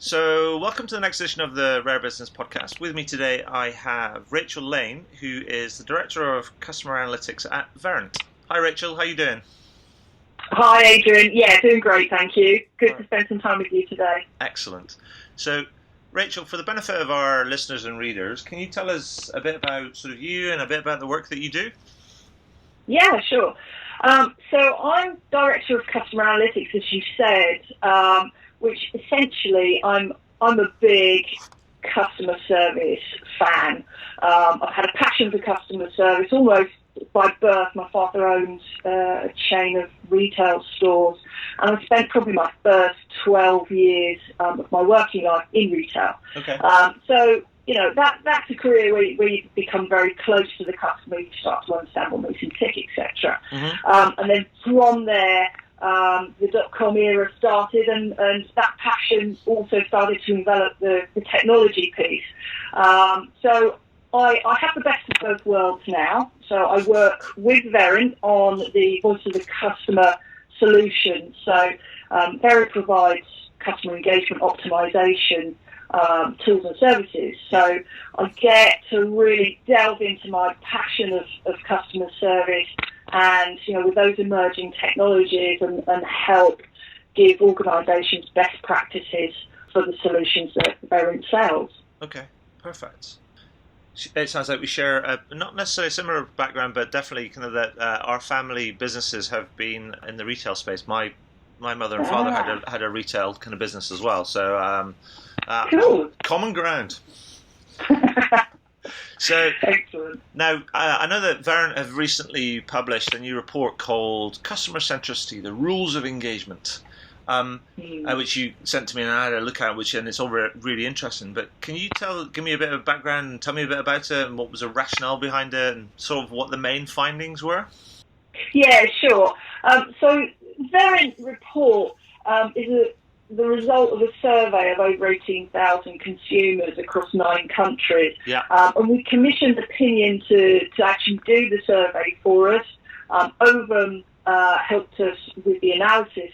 So, welcome to the next edition of the Rare Business Podcast. With me today, I have Rachel Lane, who is the Director of Customer Analytics at Verint. Hi, Rachel. How are you doing? Hi, Adrian. Yeah, doing great, thank you. Good to spend some time with you today. Excellent. So, Rachel, for the benefit of our listeners and readers, can you tell us a bit about sort of you and a bit about the work that you do? Yeah, sure. So I'm Director of Customer Analytics, as you said, which essentially I'm a big customer service fan. I've had a passion for customer service almost by birth. My father owns a chain of retail stores, and I spent probably my first 12 years of my working life in retail. Okay. So, you know, that's a career where you become very close to the customer, you start to understand what makes them tick, etc. And then from there, the dot-com era started, and that passion also started to envelop the technology piece. So I have the best of both worlds now. So I work with Verint on the voice of the customer solution. So Verint provides customer engagement optimization tools and services. So I get to really delve into my passion of customer service and, you know, with those emerging technologies and help give organisations best practices for the solutions that Verint sells. Okay, perfect. It sounds like we share not necessarily a similar background, but definitely kind of that our family businesses have been in the retail space. My mother and father had a retail kind of business as well. So cool. Common ground. So excellent. Now, I know that Verint have recently published a new report called Customer Centricity, the Rules of Engagement, which you sent to me and I had a look at, and it's all really interesting. But can you give me a bit of background and tell me a bit about it and what was the rationale behind it and sort of what the main findings were? Yeah, sure. So Verint report is the result of a survey of over 18,000 consumers across 9 countries. Yeah. And we commissioned Opinion to actually do the survey for us. Ovum helped us with the analysis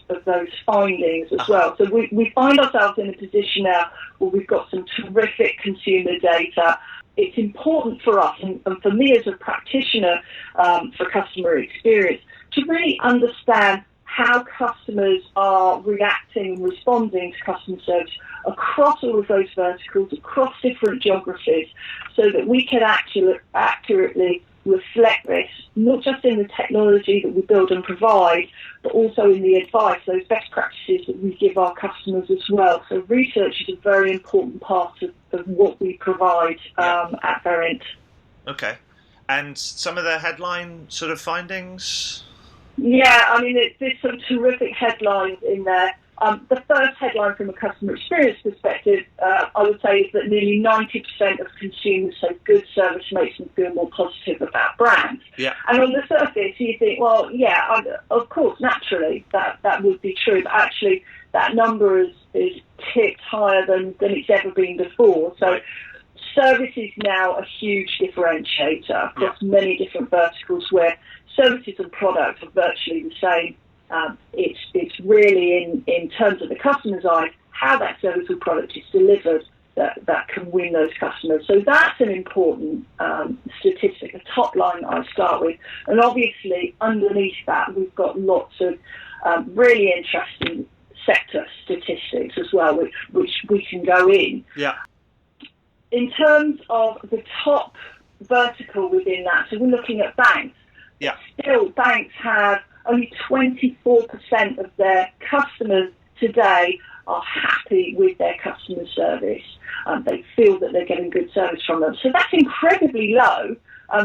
of those findings as well. So we find ourselves in a position now where we've got some terrific consumer data. It's important for us and for me as a practitioner for customer experience to really understand how customers are reacting and responding to customer service across all of those verticals, across different geographies, so that we can accurately reflect this, not just in the technology that we build and provide, but also in the advice, those best practices that we give our customers as well. So research is a very important part of what we provide at Verint. Okay. And some of the headline sort of findings? Yeah, I mean, there's some terrific headlines in there. The first headline from a customer experience perspective, I would say, is that nearly 90% of consumers say good service makes them feel more positive about brands. Yeah. And on the surface, you think, well, yeah, of course, naturally, that would be true. But actually, that number is ticked higher than it's ever been before. So right. Service is now a huge differentiator across many different verticals where services and products are virtually the same. It's really in terms of the customer's eyes, how that service or product is delivered that can win those customers. So that's an important statistic, a top line that I start with. And obviously underneath that, we've got lots of really interesting sector statistics as well, which we can go in. Yeah. In terms of the top vertical within that, so we're looking at banks. Yeah. Still, banks have only 24% of their customers today are happy with their customer service. They feel that they're getting good service from them. So that's incredibly low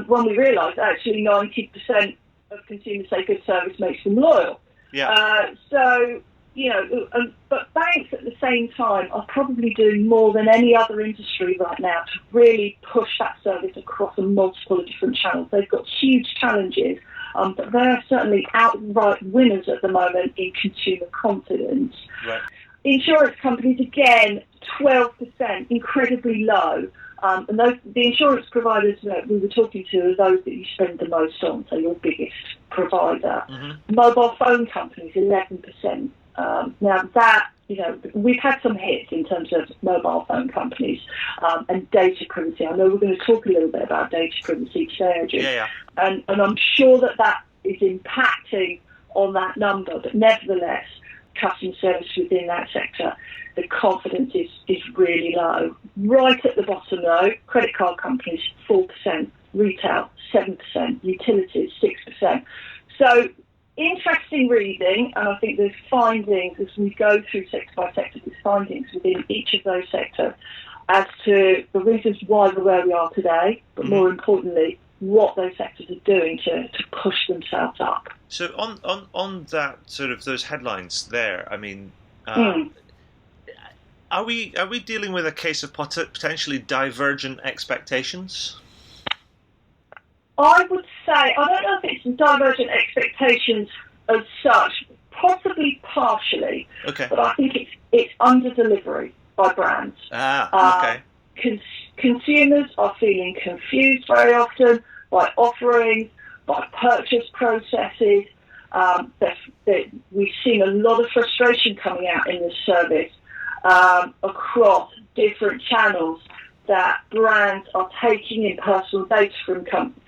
when we realise actually 90% of consumers say good service makes them loyal. Yeah. So, you know, but banks at the same time are probably doing more than any other industry right now to really push that service across a multiple of different channels. They've got huge challenges, but they're certainly outright winners at the moment in consumer confidence. Right. Insurance companies, again, 12%, incredibly low. And the insurance providers that we were talking to are those that you spend the most on, so your biggest provider. Mm-hmm. Mobile phone companies, 11%. Now that, we've had some hits in terms of mobile phone companies and data privacy. I know we're going to talk a little bit about data privacy today, Andrew. Yeah. And I'm sure that is impacting on that number, but nevertheless, customer service within that sector, the confidence is really low. Right at the bottom, though, credit card companies, 4%, retail, 7%, utilities, 6%. So interesting reading, and I think there's findings as we go through sector by sector, there's findings within each of those sectors as to the reasons why we're where we are today, but more importantly, what those sectors are doing to push themselves up. So on that sort of those headlines there, I mean, are we dealing with a case of potentially divergent expectations? I would say, I don't know if it's divergent expectations as such, possibly partially, but I think it's under-delivery by brands. Okay. Consumers are feeling confused very often by offerings, by purchase processes. We've seen a lot of frustration coming out in this service across different channels, that brands are taking in personal data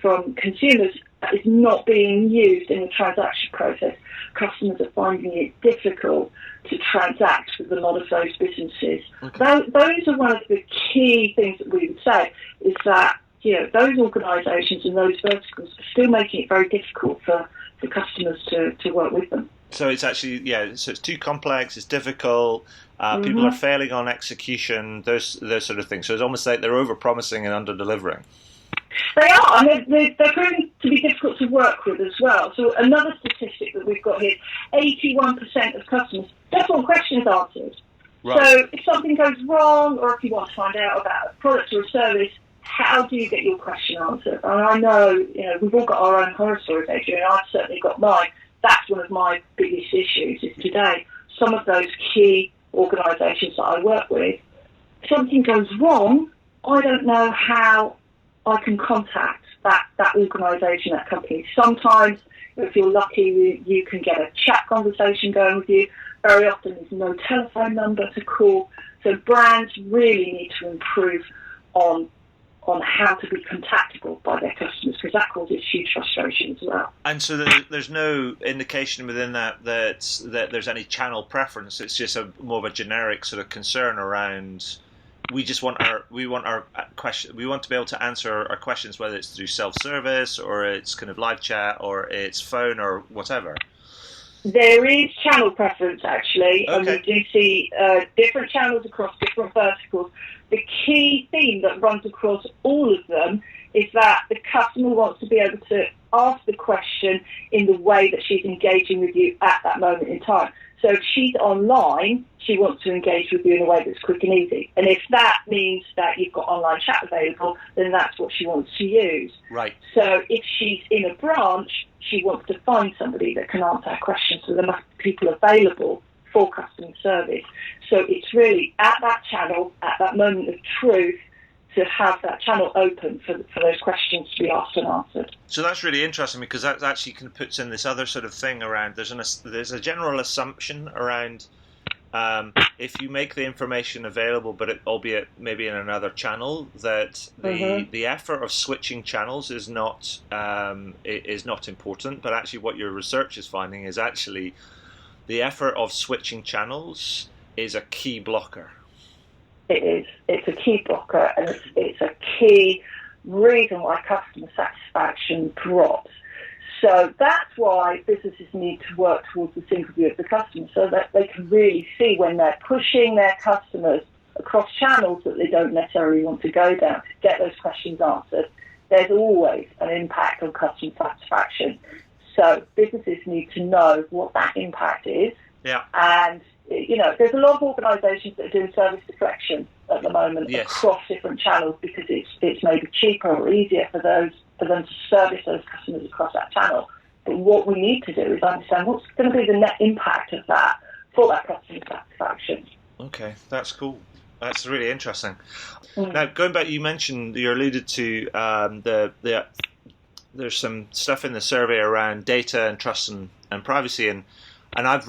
from consumers that is not being used in the transaction process. Customers are finding it difficult to transact with a lot of those businesses. Okay. Those are one of the key things that we would say, is that those organisations and those verticals are still making it very difficult for customers to work with them. So it's actually, so it's too complex, it's difficult, people are failing on execution, those sort of things. So it's almost like they're over-promising and under-delivering. They are, and they're proving to be difficult to work with as well. So another statistic that we've got here, 81% of customers just want questions answered. Right. So if something goes wrong, or if you want to find out about a product or a service, how do you get your question answered? And I know, we've all got our own horror stories, Adrian, and I've certainly got mine. That's one of my biggest issues is today. Some of those key organisations that I work with, if something goes wrong, I don't know how I can contact that organisation, that company. Sometimes, if you're lucky, you can get a chat conversation going with you. Very often there's no telephone number to call. So brands really need to improve on how to be contactable by their customers, because that causes huge frustration as well. And so there's no indication within that there's any channel preference. It's just more of a generic sort of concern around. We want our question. We want to be able to answer our questions, whether it's through self-service or it's kind of live chat or it's phone or whatever. There is channel preference, actually, okay. And we do see different channels across different verticals. The key theme that runs across all of them is that the customer wants to be able to ask the question in the way that she's engaging with you at that moment in time. So if she's online, she wants to engage with you in a way that's quick and easy. And if that means that you've got online chat available, then that's what she wants to use. Right. So if she's in a branch, she wants to find somebody that can answer her questions. So there must be people available for customer service. So it's really at that channel, at that moment of truth, to have that channel open for those questions to be asked and answered. So that's really interesting, because that actually kind of puts in this other sort of thing around, there's a general assumption around if you make the information available, but albeit maybe in another channel, that the effort of switching channels is not important. But actually what your research is finding is actually the effort of switching channels is a key blocker. It is. It's a key blocker, and it's a key reason why customer satisfaction drops. So that's why businesses need to work towards the single view of the customer, so that they can really see when they're pushing their customers across channels that they don't necessarily want to go down to get those questions answered. There's always an impact on customer satisfaction. So businesses need to know what that impact is. Yeah. And there's a lot of organisations that are doing service deflection at the moment across different channels, because it's maybe cheaper or easier for them to service those customers across that channel. But what we need to do is understand what's going to be the net impact of that for that customer satisfaction. Okay, that's cool. That's really interesting. Now, going back, you alluded to there's some stuff in the survey around data and trust and privacy, and And I've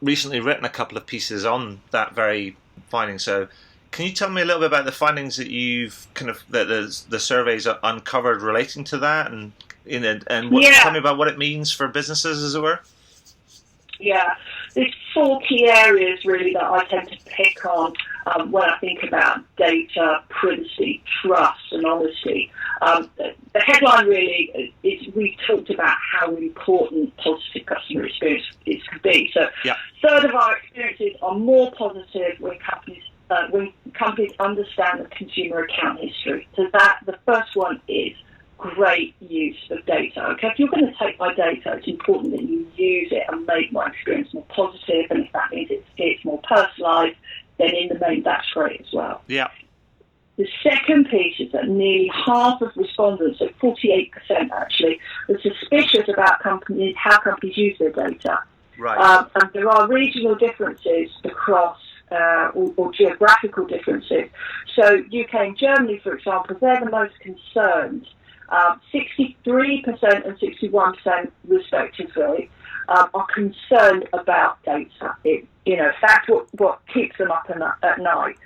recently written a couple of pieces on that very finding. So, can you tell me a little bit about the findings that you've that the surveys uncovered relating to that, and tell me about what it means for businesses, as it were? Yeah, there's 4 key areas really that I tend to pick on when I think about data, privacy, trust, and honesty. The headline really is we've talked about how important positive customer experience can be. So, a third of our experiences are more positive when companies understand the consumer account history. So the first one is great use of data. Okay, if you're going to take my data, it's important that you use it and make my experience more positive, and if that means it's more personalised, then in the main that's great as well. Yeah. The second piece is that nearly half of respondents, so 48% actually, are suspicious about how companies use their data. Right. And there are regional differences across or geographical differences. So UK and Germany, for example, they're the most concerned. 63% and 61% respectively are concerned about data. That's what keeps them up at night.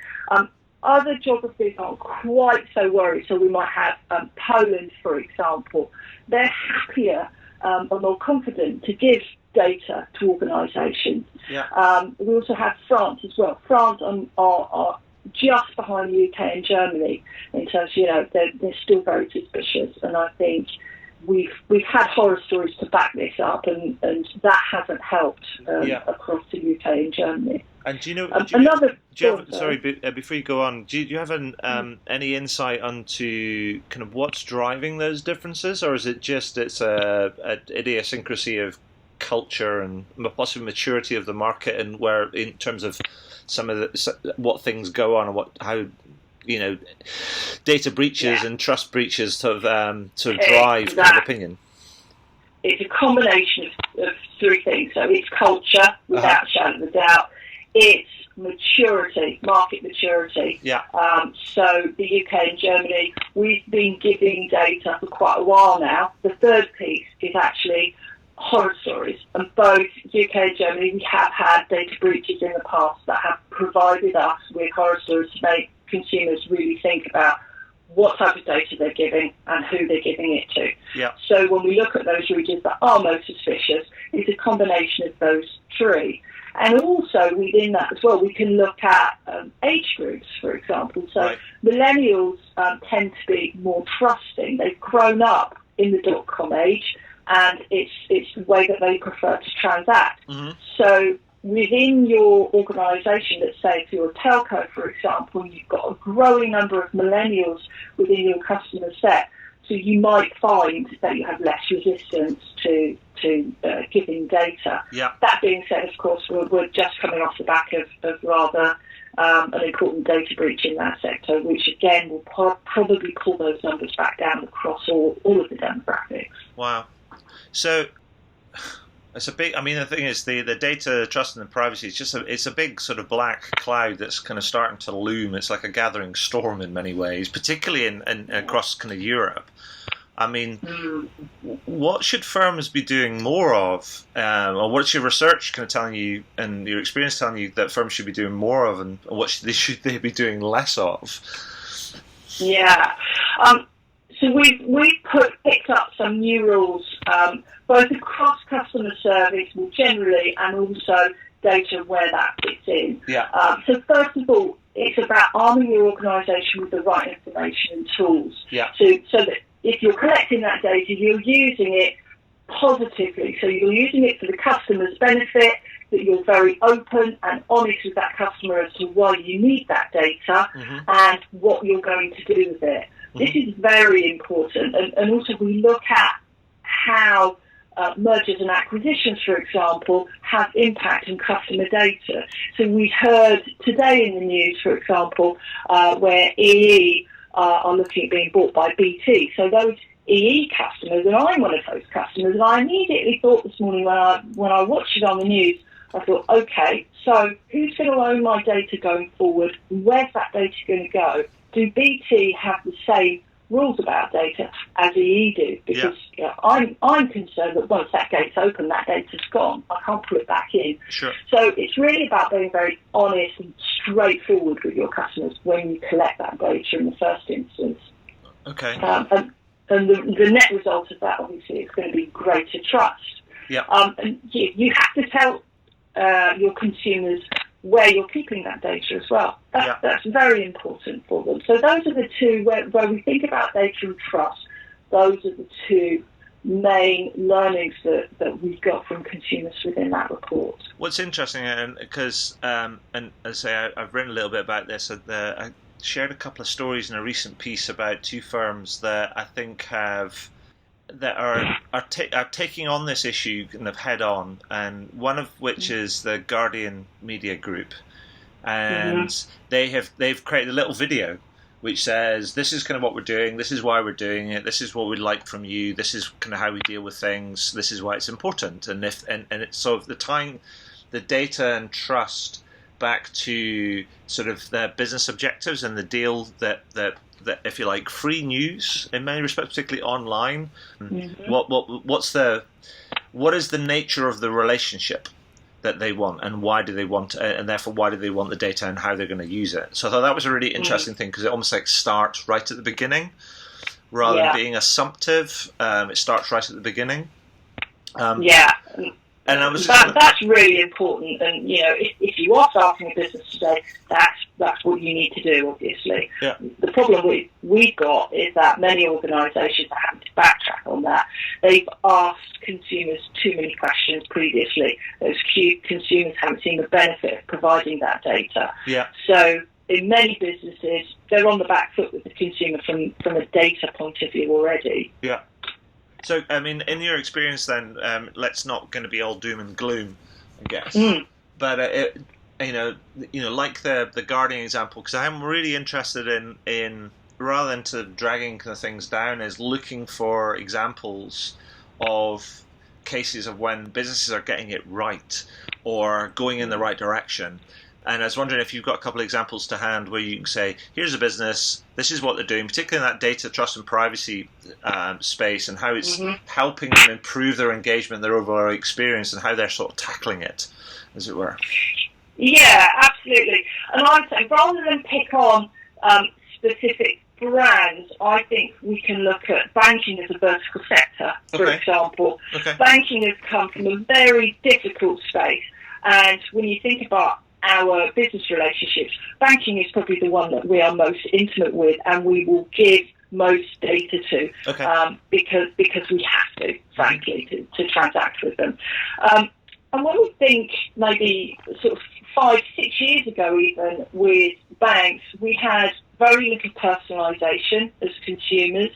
Other geographies aren't quite so worried. So we might have Poland, for example. They're happier and more confident to give data to organisations. Yeah. We also have France as well. France are just behind the UK and Germany in terms of, they're still very suspicious, and I think we've had horror stories to back this up, and that hasn't helped across the UK and Germany. And do you know? Before you go on, do you have any insight onto kind of what's driving those differences, or is it just it's a idiosyncrasy of culture and possibly maturity of the market, and where in terms of some of what things go on and how data breaches and trust breaches sort of drive kind of opinion? It's a combination of 3 things. So it's culture, without a shadow of a doubt. It's maturity, market maturity. Yeah. So the UK and Germany, we've been giving data for quite a while now. The third piece is actually horror stories, and both UK and Germany, we have had data breaches in the past that have provided us with horror stories to make consumers really think about what type of data they're giving and who they're giving it to. Yeah. So when we look at those regions that are most suspicious, it's a combination of those 3. And also within that as well, we can look at age groups, for example. So millennials tend to be more trusting. They've grown up in the .com age, and it's the way that they prefer to transact. Mm-hmm. So within your organisation, let's say if you're a telco, for example, you've got a growing number of millennials within your customer set, so you might find that you have less resistance to giving data. Yeah. That being said, of course, we're just coming off the back of rather an important data breach in that sector, which again will probably pull those numbers back down across all of the demographics. Wow. So it's a big. I mean, the thing is, the data trust and the privacy is just it's a big sort of black cloud that's kind of starting to loom. It's like a gathering storm in many ways, particularly in across kind of Europe. I mean, what should firms be doing more of, or what's your research kind of telling you, and your experience telling you that firms should be doing more of, and what should they be doing less of? Yeah. So we've picked up some new rules, both across customer service more generally, and also data where that fits in. Yeah. So first of all, it's about arming your organisation with the right information and tools. Yeah. So that if you're collecting that data, you're using it positively. So you're using it for the customer's benefit, that you're very open and honest with that customer as to why you need that data and what you're going to do with it. This is very important. And also we look at how mergers and acquisitions, for example, have impact on customer data. So we heard today in the news, for example, where EE are looking at being bought by BT. So those EE customers, and I'm one of those customers, and I immediately thought this morning when I watched it on the news, I thought, okay, so who's going to own my data going forward? Where's that data going to go? Do BT have the same rules about data, as EE do, because I'm concerned that once that gate's open, that data's gone. I can't put it back in. Sure. So it's really about being very honest and straightforward with your customers when you collect that data in the first instance. Okay. And the net result of that, obviously, is going to be greater trust. Yeah. And you have to tell your consumers where you're keeping that data as well. That's very important for them. So those are the two, where we think about data and trust, those are the two main learnings that we got from consumers within that report. What's interesting, and because, and as I say, I've written a little bit about this, I shared a couple of stories in a recent piece about two firms that I think are taking on this issue kind of head on, and one of which is the Guardian Media Group, and they've created a little video which says, this is kind of what we're doing, this is why we're doing it, this is what we'd like from you, this is kind of how we deal with things, this is why it's important, and it's sort of tying the data and trust back to sort of their business objectives and the deal that if you like, free news in many respects, particularly online. What is the nature of the relationship that they want, and why do they want, and therefore why do they want the data, and how they're going to use it? So I thought that was a really interesting thing, because it almost like starts right at the beginning rather than being assumptive. It starts right at the beginning. And I was that's really important. And if you are starting a business today, that's what you need to do. Obviously, the problem we've got is that many organisations are having to backtrack on that. They've asked consumers too many questions previously. Those consumers haven't seen the benefit of providing that data. So in many businesses, they're on the back foot with the consumer from a data point of view already. So, I mean, in your experience then, let's not going to be all doom and gloom, I guess. But, like the Guardian example, because I'm really interested in rather than to dragging kind of things down, is looking for examples of cases of when businesses are getting it right or going in the right direction. And I was wondering if you've got a couple of examples to hand where you can say, here's a business, this is what they're doing, particularly in that data, trust and privacy space, and how it's helping them improve their engagement, their overall experience, and how they're sort of tackling it, as it were. Yeah, absolutely. And I'd say rather than pick on specific brands, I think we can look at banking as a vertical sector, for example. Banking has come from a very difficult space, and when you think about our business relationships, banking is probably the one that we are most intimate with, and we will give most data to, because we have to, frankly, to transact with them. And when we think maybe sort of 5-6 years ago, even with banks, we had very little personalisation as consumers.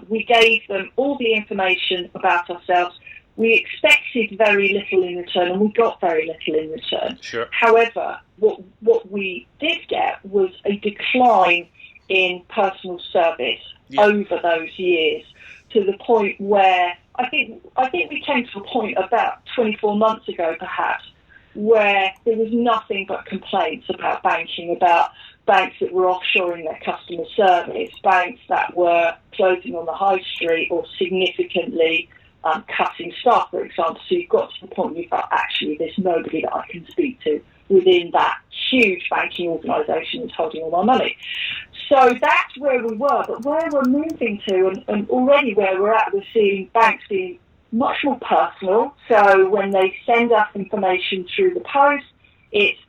We gave them all the information about ourselves. We expected very little in return, and we got very little in return. However, what we did get was a decline in personal service over those years, to the point where I think we came to a point about 24 months ago, perhaps, where there was nothing but complaints about banking, about banks that were offshoring their customer service, banks that were closing on the high street or significantly cutting staff, for example. So you've got to the point where you thought, actually, there's nobody that I can speak to within that huge banking organisation that's holding all my money. So that's where we were. But where we're moving to, and already where we're at, we're seeing banks being much more personal. So when they send us information through the post, it's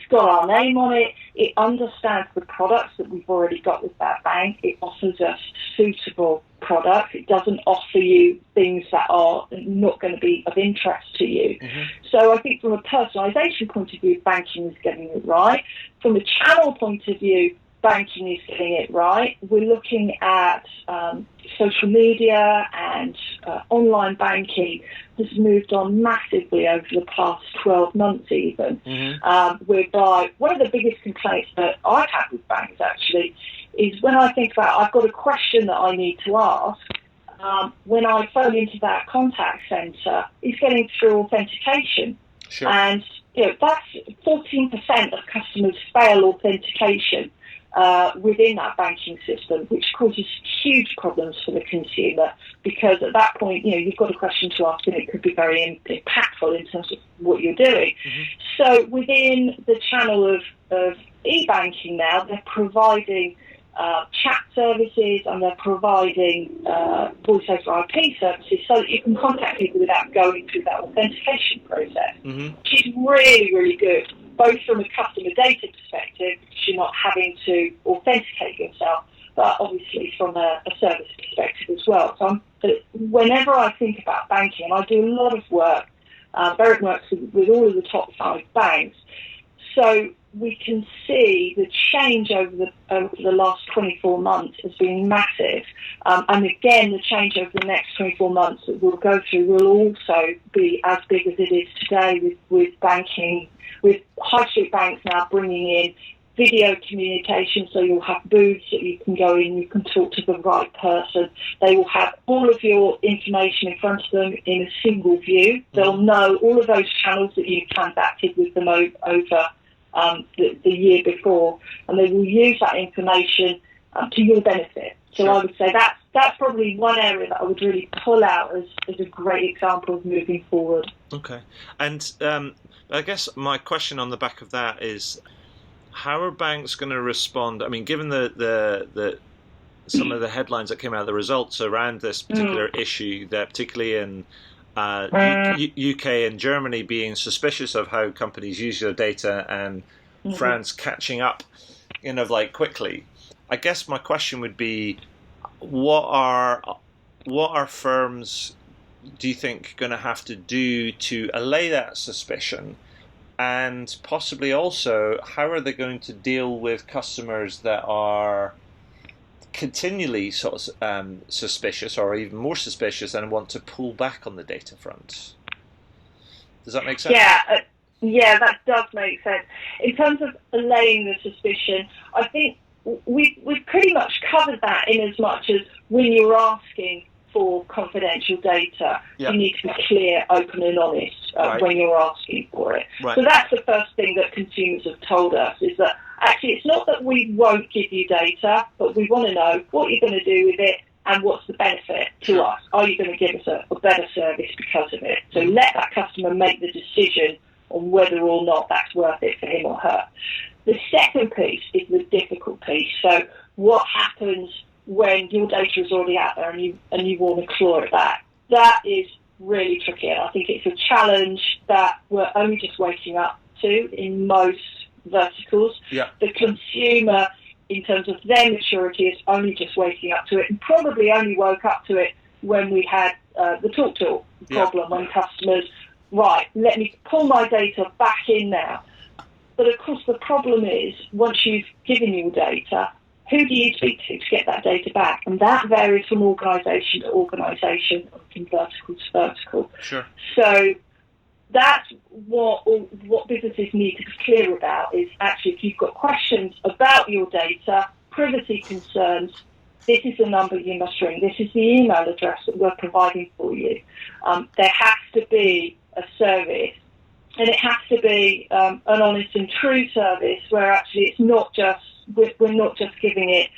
got our name on it. It understands the products that we've already got with that bank. It offers us suitable products. It doesn't offer you things that are not going to be of interest to you. So I think from a personalisation point of view, banking is getting it right. From a channel point of view, banking is getting it right. We're looking at social media, and online banking has moved on massively over the past 12 months even, whereby one of the biggest complaints that I've had with banks actually is when I think about I've got a question that I need to ask, when I phone into that contact centre, it's getting through authentication. And that's 14% of customers fail authentication. within that banking system, which causes huge problems for the consumer, because at that point, you've got a question to ask and it could be very impactful in terms of what you're doing. Mm-hmm. So within the channel of e-banking now, they're providing chat services and they're providing voice over IP services so that you can contact people without going through that authentication process, mm-hmm. which is really, really good, both from a customer data perspective, because you're not having to authenticate yourself, but obviously from a service perspective as well. So whenever I think about banking, and I do a lot of work, Verint works with all of the top 5 banks, so we can see the change over the last 24 months has been massive. And again, the change over the next 24 months that we'll go through will also be as big as it is today with banking, with high street banks now bringing in video communication, so you'll have booths that you can go in, you can talk to the right person. They will have all of your information in front of them in a single view. They'll know all of those channels that you've transacted with them over the year before, and they will use that information to your benefit. So sure. I would say that's probably one area that I would really pull out as a great example of moving forward. Okay. And I guess my question on the back of that is, how are banks going to respond? I mean, given the some of the headlines that came out of the results around this particular issue, that particularly in UK and Germany being suspicious of how companies use your data, and France catching up, quickly. I guess my question would be, what are firms, do you think, going to have to do to allay that suspicion? And possibly also, how are they going to deal with customers that are continually sort of suspicious, or even more suspicious, and want to pull back on the data front? Does that make sense? Yeah, that does make sense. In terms of allaying the suspicion, I think we've pretty much covered that, in as much as when you're asking for confidential data, you need to be clear, open and honest when you're asking for it. Right. So that's the first thing that consumers have told us, is that actually it's not that we won't give you data, but we want to know what you're going to do with it and what's the benefit to us. Are you going to give us a better service because of it? So let that customer make the decision on whether or not that's worth it for him or her. The second piece is the difficult piece. So what happens when your data is already out there and you want to claw it back? That is really tricky, and I think it's a challenge that we're only just waking up to in most verticals. Yeah. The consumer, in terms of their maturity, is only just waking up to it, and probably only woke up to it when we had the TalkTalk problem, when customers, let me pull my data back in now. But of course the problem is, once you've given your data, who do you speak to get that data back? And that varies from organisation to organisation, from vertical to vertical. Sure. So that's what businesses need to be clear about, is actually, if you've got questions about your data, privacy concerns, this is the number you must ring. This is the email address that we're providing for you. There has to be a service, and it has to be an honest and true service, where actually it's not just, we're not just giving it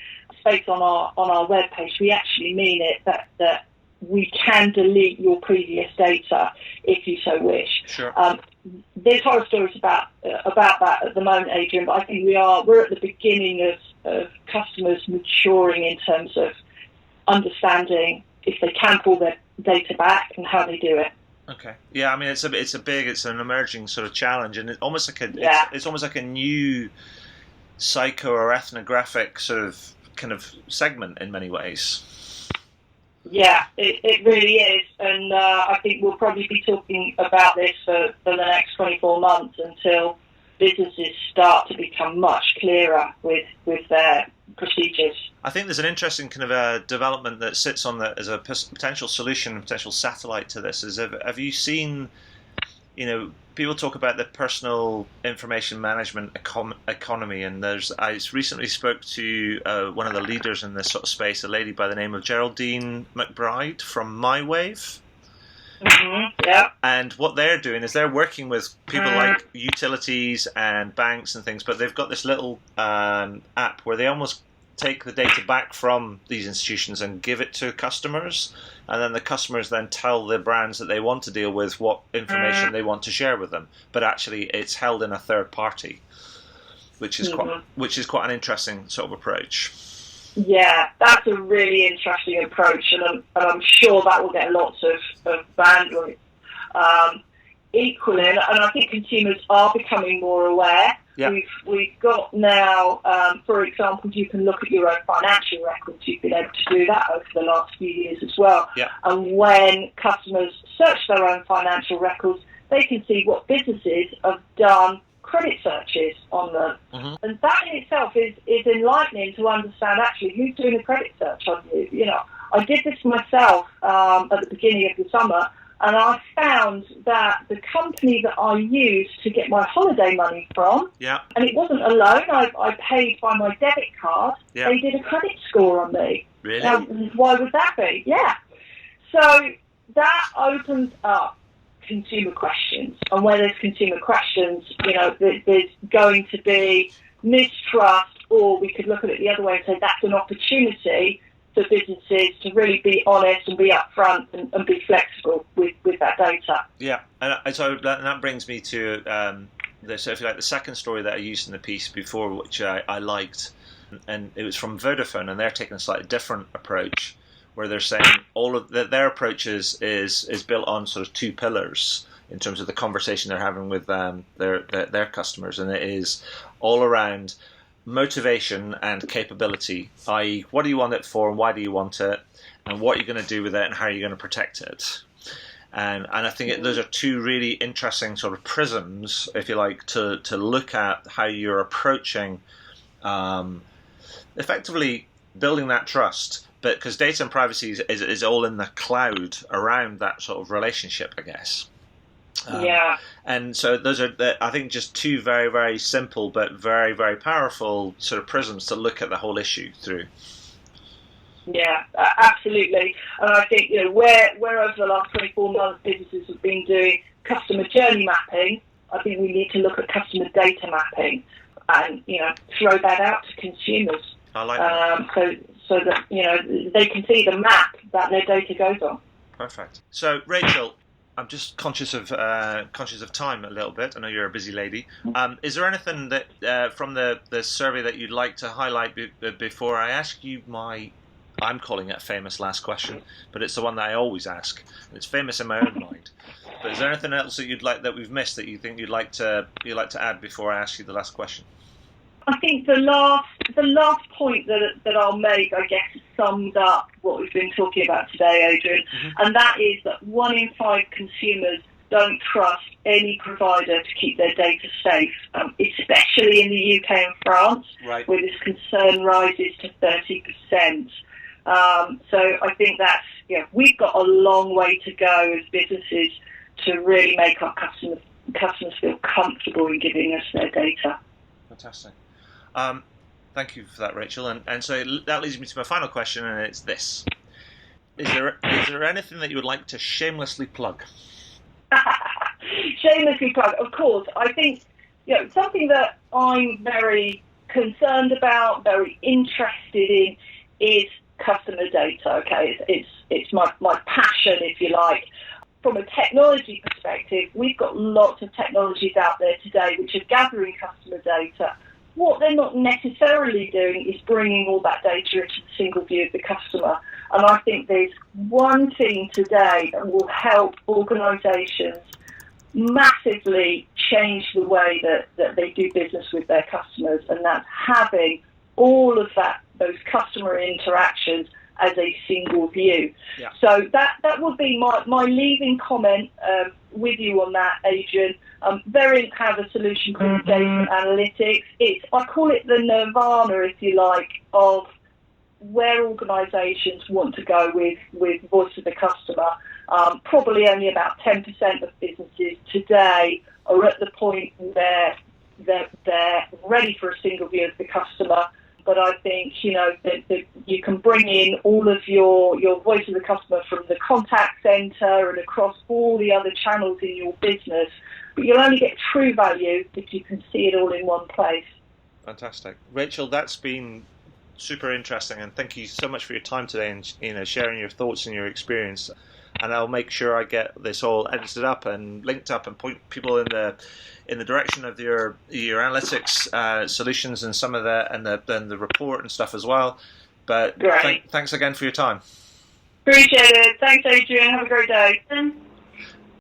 space on our webpage. We actually mean it, that we can delete your previous data if you so wish. Sure. There's horror stories about that at the moment, Adrian, but I think we're at the beginning of customers maturing in terms of understanding if they can pull their data back and how they do it. Okay. Yeah, I mean, it's an emerging sort of challenge, and it's almost like a new psycho or ethnographic sort of kind of segment in many ways. Yeah, it really is, and I think we'll probably be talking about this for the next 24 months until businesses start to become much clearer with their procedures. I think there's an interesting kind of development that sits on as a potential solution, potential satellite to this. Have you seen, people talk about the personal information management economy, and I recently spoke to one of the leaders in this sort of space, a lady by the name of Geraldine McBride from MyWave. Yeah. And what they're doing is they're working with people like utilities and banks and things, but they've got this little app where they almost take the data back from these institutions and give it to customers, and then the customers then tell the brands that they want to deal with what information they want to share with them, but actually it's held in a third party, which is quite an interesting sort of approach. Yeah, that's a really interesting approach, and I'm sure that will get lots of bandwidth. Equally, and I think consumers are becoming more aware. Yeah. We've got now, for example, you can look at your own financial records. You've been able to do that over the last few years as well. Yeah. And when customers search their own financial records, they can see what businesses have done credit searches on them. And that in itself is enlightening to understand actually who's doing a credit search on you. You know, I did this myself at the beginning of the summer, and I found that the company that I used to get my holiday money from, and it wasn't a loan, I paid by my debit card, they did a credit score on me. Really? Now, why would that be? Yeah. So that opens up consumer questions, and where there's consumer questions, you know, there's going to be mistrust, or we could look at it the other way and say that's an opportunity for businesses to really be honest and be upfront and be flexible with that data. Yeah, and so that brings me to the second story that I used in the piece before, which I liked, and it was from Vodafone, and they're taking a slightly different approach, where they're saying all of their approach is built on sort of two pillars in terms of the conversation they're having with their customers, and it is all around motivation and capability, i.e. what do you want it for and why do you want it, and what you're going to do with it and how you're going to protect it. And I think those are two really interesting sort of prisms, if you like, to look at how you're approaching effectively building that trust. But because data and privacy is all in the cloud around that sort of relationship, I guess. And so those are, I think, just two very, very simple but very, very powerful sort of prisms to look at the whole issue through. Yeah, absolutely. And I think, you know, where over the last 24 months businesses have been doing customer journey mapping, I think we need to look at customer data mapping and, you know, throw that out to consumers. I like that. So that, you know, they can see the map that their data goes on. Perfect. So, Rachel, I'm just conscious of time a little bit. I know you're a busy lady. Is there anything that from the survey that you'd like to highlight before I ask you I'm calling it a famous last question, but it's the one that I always ask, and it's famous in my own mind. But is there anything else that we've missed that you think you'd like to add before I ask you the last question? I think the last point that I'll make, I guess, sums up what we've been talking about today, Adrian, and that is that 1 in 5 consumers don't trust any provider to keep their data safe, especially in the UK and France, where this concern rises to 30%. So I think that's, you know, we've got a long way to go as businesses to really make our customers feel comfortable in giving us their data. Fantastic. Thank you for that, Rachel. And so that leads me to my final question, and it's this. Is there anything that you would like to shamelessly plug? Shamelessly plug, of course. I think, you know, something that I'm very concerned about, very interested in, is customer data. Okay, it's my passion, if you like. From a technology perspective, we've got lots of technologies out there today which are gathering customer data. What they're not necessarily doing is bringing all that data into the single view of the customer. And I think there's one thing today that will help organisations massively change the way that they do business with their customers, and that's having all of those customer interactions as a single view. Yeah. So that would be my leaving comment with you on that, Adrian. Verint have a solution called data analytics. I call it the nirvana, if you like, of where organisations want to go with voice of the customer. Probably only about 10% of businesses today are at the point where they're ready for a single view of the customer. but I think, that you can bring in all of your voice of the customer from the contact centre and across all the other channels in your business. But you'll only get true value if you can see it all in one place. Fantastic. Rachel, that's been super interesting, and thank you so much for your time today and sharing your thoughts and your experience. And I'll make sure I get this all edited up and linked up and point people in the direction of your analytics solutions and some of the report and stuff as well. But thanks again for your time. Appreciate it. Thanks, Adrian. Have a great day.